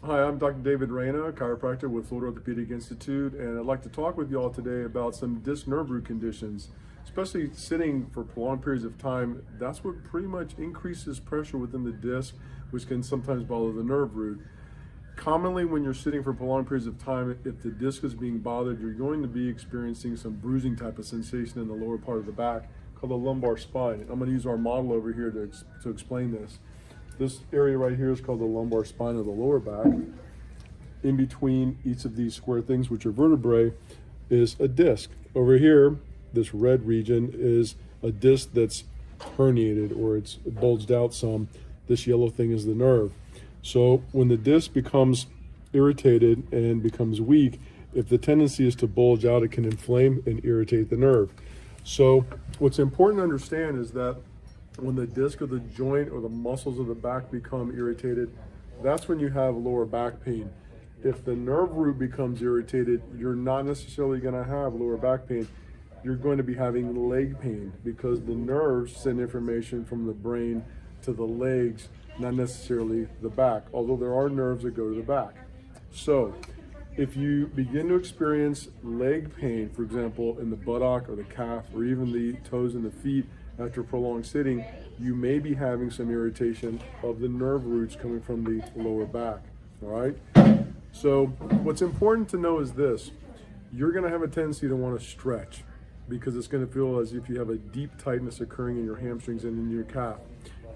Hi, I'm Dr. David Reina, chiropractor with Orthopaedic Institute, and I'd like to talk with you all today about some disc nerve root conditions, especially sitting for prolonged periods of time. That's what pretty much increases pressure within the disc, which can sometimes bother the nerve root. Commonly, when you're sitting for prolonged periods of time, if the disc is being bothered, you're going to be experiencing some bruising type of sensation in the lower part of the back called the lumbar spine. I'm going to use our model over here to explain this. This area right here is called the lumbar spine of the lower back. In between each of these square things, which are vertebrae, is a disc. Over here, this red region is a disc that's herniated or it's bulged out some. This yellow thing is the nerve. So when the disc becomes irritated and becomes weak, if the tendency is to bulge out, it can inflame and irritate the nerve. So what's important to understand is that when the disc or the joint or the muscles of the back become irritated, that's when you have lower back pain. If the nerve root becomes irritated, you're not necessarily going to have lower back pain. You're going to be having leg pain because the nerves send information from the brain to the legs, not necessarily the back, although there are nerves that go to the back. So if you begin to experience leg pain, for example, in the buttock or the calf or even the toes and the feet, after prolonged sitting, you may be having some irritation of the nerve roots coming from the lower back, all right? So what's important to know is this: you're gonna have a tendency to wanna stretch because it's gonna feel as if you have a deep tightness occurring in your hamstrings and in your calf.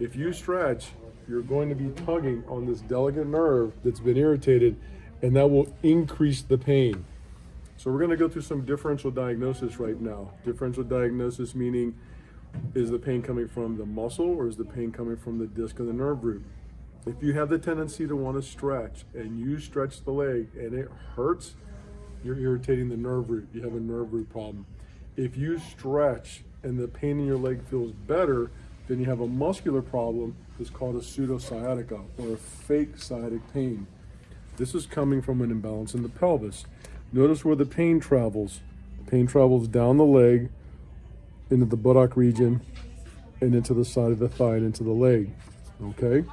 If you stretch, you're going to be tugging on this delicate nerve that's been irritated, and that will increase the pain. So we're gonna go through some differential diagnosis right now. Differential diagnosis meaning, is the pain coming from the muscle or is the pain coming from the disc of the nerve root? If you have the tendency to want to stretch and you stretch the leg and it hurts, you're irritating the nerve root. You have a nerve root problem. If you stretch and the pain in your leg feels better, then you have a muscular problem that's called a pseudosciatica or a fake sciatic pain. This is coming from an imbalance in the pelvis. Notice where the pain travels. The pain travels down the leg, into the buttock region, and into the side of the thigh and into the leg, okay?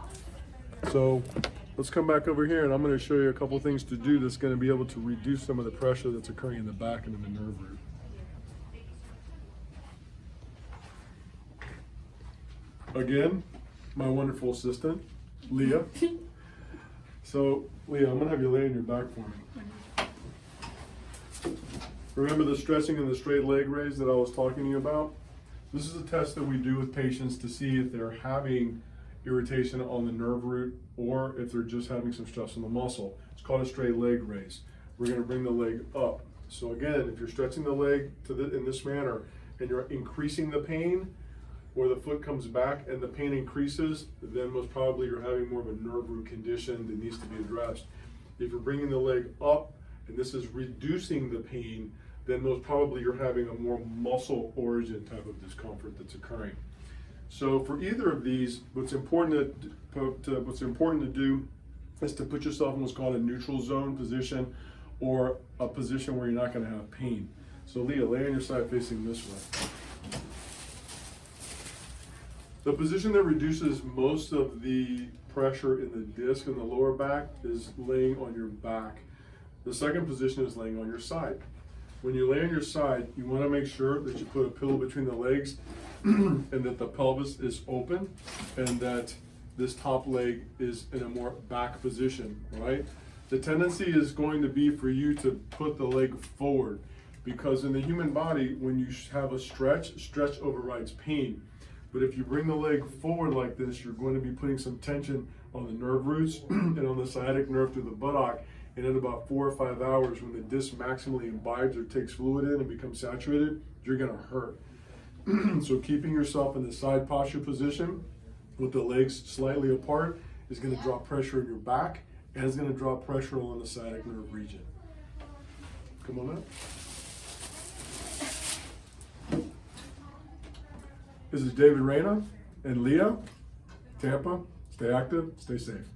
So let's come back over here and I'm gonna show you a couple things to do that's gonna be able to reduce some of the pressure that's occurring in the back and in the nerve root. Again, my wonderful assistant, Leah. So, Leah, I'm gonna have you lay on your back for me. Remember the stretching and the straight leg raise that I was talking to you about? This is a test that we do with patients to see if they're having irritation on the nerve root or if they're just having some stress on the muscle. It's called a straight leg raise. We're going to bring the leg up. So again, if you're stretching the leg in this manner and you're increasing the pain, or the foot comes back and the pain increases, then most probably you're having more of a nerve root condition that needs to be addressed. If you're bringing the leg up and this is reducing the pain, then most probably you're having a more muscle origin type of discomfort that's occurring. So for either of these, what's important to do is to put yourself in what's called a neutral zone position or a position where you're not going to have pain. So Leah, lay on your side facing this way. The position that reduces most of the pressure in the disc in the lower back is laying on your back. The second position is laying on your side. When you lay on your side, you want to make sure that you put a pillow between the legs and that the pelvis is open and that this top leg is in a more back position, right? The tendency is going to be for you to put the leg forward because in the human body, when you have a stretch overrides pain. But if you bring the leg forward like this, you're going to be putting some tension on the nerve roots and on the sciatic nerve through the buttock. And in about 4 or 5 hours, when the disc maximally imbibes or takes fluid in and becomes saturated, you're going to hurt. So keeping yourself in the side posture position with the legs slightly apart is going to drop pressure in your back and it's going to drop pressure on the sciatic nerve region. Come on up. This is David Reina and Leah, Tampa. Stay active, stay safe.